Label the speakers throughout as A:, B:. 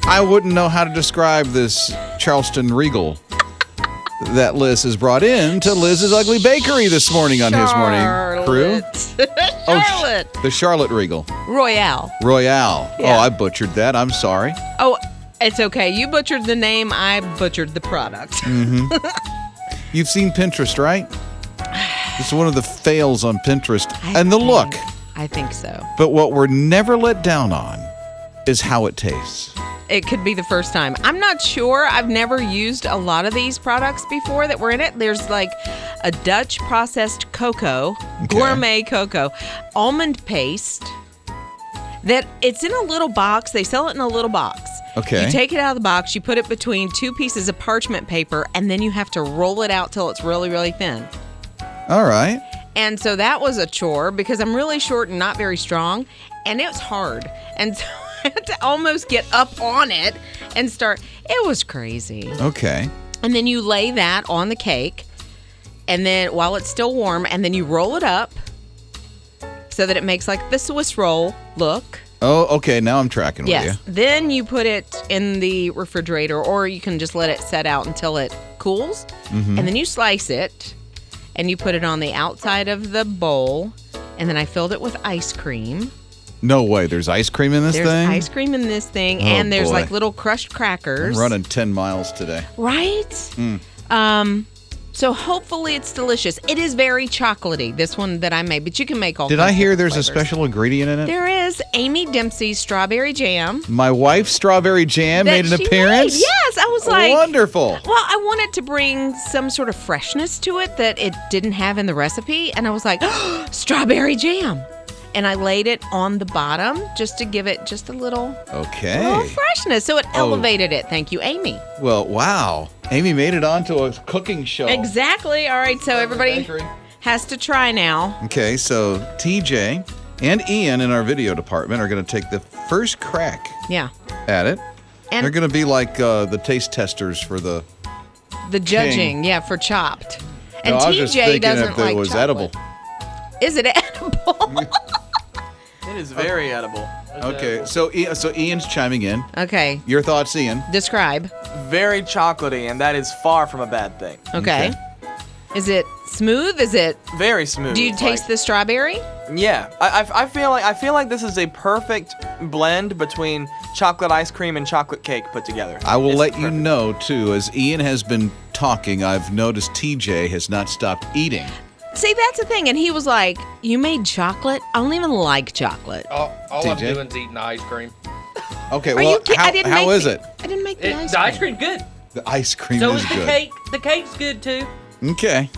A: I wouldn't know how to describe this Charleston Regal that Liz has brought in to Liz's Ugly Bakery this morning on his morning crew.
B: Charlotte.
A: The Charlotte Regal.
B: Royale.
A: Royale.
B: Yeah.
A: Oh, I butchered that. I'm sorry.
B: Oh, it's okay. You butchered the name. I butchered the product.
A: You've seen Pinterest, right? It's one of the fails on Pinterest. And the look.
B: I think so.
A: But what we're never let down on is how it tastes.
B: It could be the first time. I'm not sure. I've never used a lot of these products before that were in it. There's like a Dutch processed cocoa, gourmet cocoa, almond paste. That it's in a little box. They sell it in a little box.
A: Okay.
B: You take it out of the box, you put it between two pieces of parchment paper, and then you have to roll it out till it's really, really thin.
A: All right.
B: And so that was a chore because I'm really short and not very strong, and it was hard. And so I had to almost get up on it and start. It was crazy.
A: Okay.
B: And then you lay that on the cake, and then while it's still warm, and then you roll it up so that it makes like the Swiss roll look.
A: Oh, okay. Now I'm tracking with you.
B: Yes. Then you put it in the refrigerator, or you can just let it set out until it cools. And then you slice it, and you put it on the outside of the bowl. And then I filled it with ice cream.
A: No way. There's ice cream in this thing?
B: There's ice cream in this thing,
A: Oh,
B: and there's
A: boy.
B: like little crushed crackers.
A: I'm running 10 miles today.
B: Right? So hopefully it's delicious. It is very chocolatey, this one that I made, but you can make all
A: Did
B: kinds
A: I
B: of
A: hear there's
B: flavors.
A: a special ingredient in it?
B: There is Amy Dempsey's strawberry jam.
A: My wife's strawberry jam
B: that
A: made an
B: she
A: appearance?
B: made. Yes, I was like...
A: Wonderful.
B: Well, I wanted to bring some sort of freshness to it that it didn't have in the recipe, and I was like, strawberry jam. And I laid it on the bottom just to give it just a little freshness. So it elevated it. Thank you, Amy.
A: Well, wow. Amy made it onto a cooking show.
B: Exactly. All right, so everybody
A: Bakery.
B: has to try now.
A: Okay, so TJ and Ian in our video department are going to take the first crack
B: Yeah.
A: at it.
B: And
A: They're going to be like the taste testers for the...
B: the judging, for Chopped. And
A: No, I was just
B: TJ
A: thinking
B: doesn't
A: if
B: like
A: it was
B: chocolate.
A: edible.
B: Is it edible?
C: It is very edible.
A: Okay, so Ian's chiming in.
B: Okay.
A: Your thoughts, Ian?
B: Describe.
C: Very chocolatey, and that is far from a bad thing.
B: Okay. Is it smooth? Is it...
C: Very smooth.
B: Do you taste the strawberry?
C: Yeah, I feel like this is a perfect blend between chocolate ice cream and chocolate cake put together.
A: I will
C: It's
A: let you
C: perfect.
A: know, too, as Ian has been talking, I've noticed TJ has not stopped eating.
B: See, that's the thing. And he was like, you made chocolate? I don't even like chocolate.
D: All I'm
A: TJ?
D: doing is eating ice cream.
A: Okay,
B: Are
A: well,
B: you kidding?
A: how is it?
B: I didn't make the ice
D: The
B: cream.
D: ice cream good.
A: The ice cream
D: So
A: is
D: is the
A: good.
D: cake. The cake's good too.
A: Okay.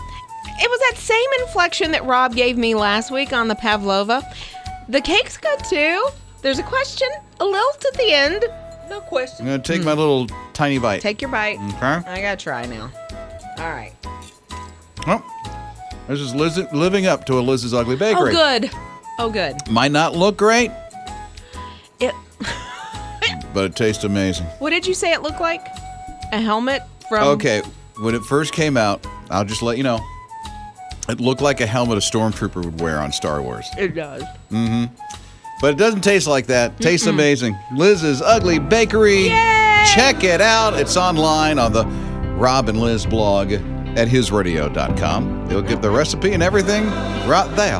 B: It was that same inflection that Rob gave me last week on the pavlova. The cake's good, too. There's a question, a little to the end.
D: No
A: I'm
D: question.
A: going to take my little tiny bite.
B: Take your bite.
A: Okay.
B: I got to try now. All right.
A: Well, this is living up to a Liz's Ugly Bakery.
B: Oh, good. Oh, good.
A: Might not look great,
B: It.
A: but it tastes amazing.
B: What did you say it looked like? A helmet from...
A: Okay, when it first came out, I'll just let you know, it looked like a helmet a stormtrooper would wear on Star Wars.
B: It does.
A: But it doesn't taste like that. Tastes amazing. Liz's Ugly Bakery.
B: Yay!
A: Check it out. It's online on the Rob and Liz blog at hisradio.com. They'll get the recipe and everything right there.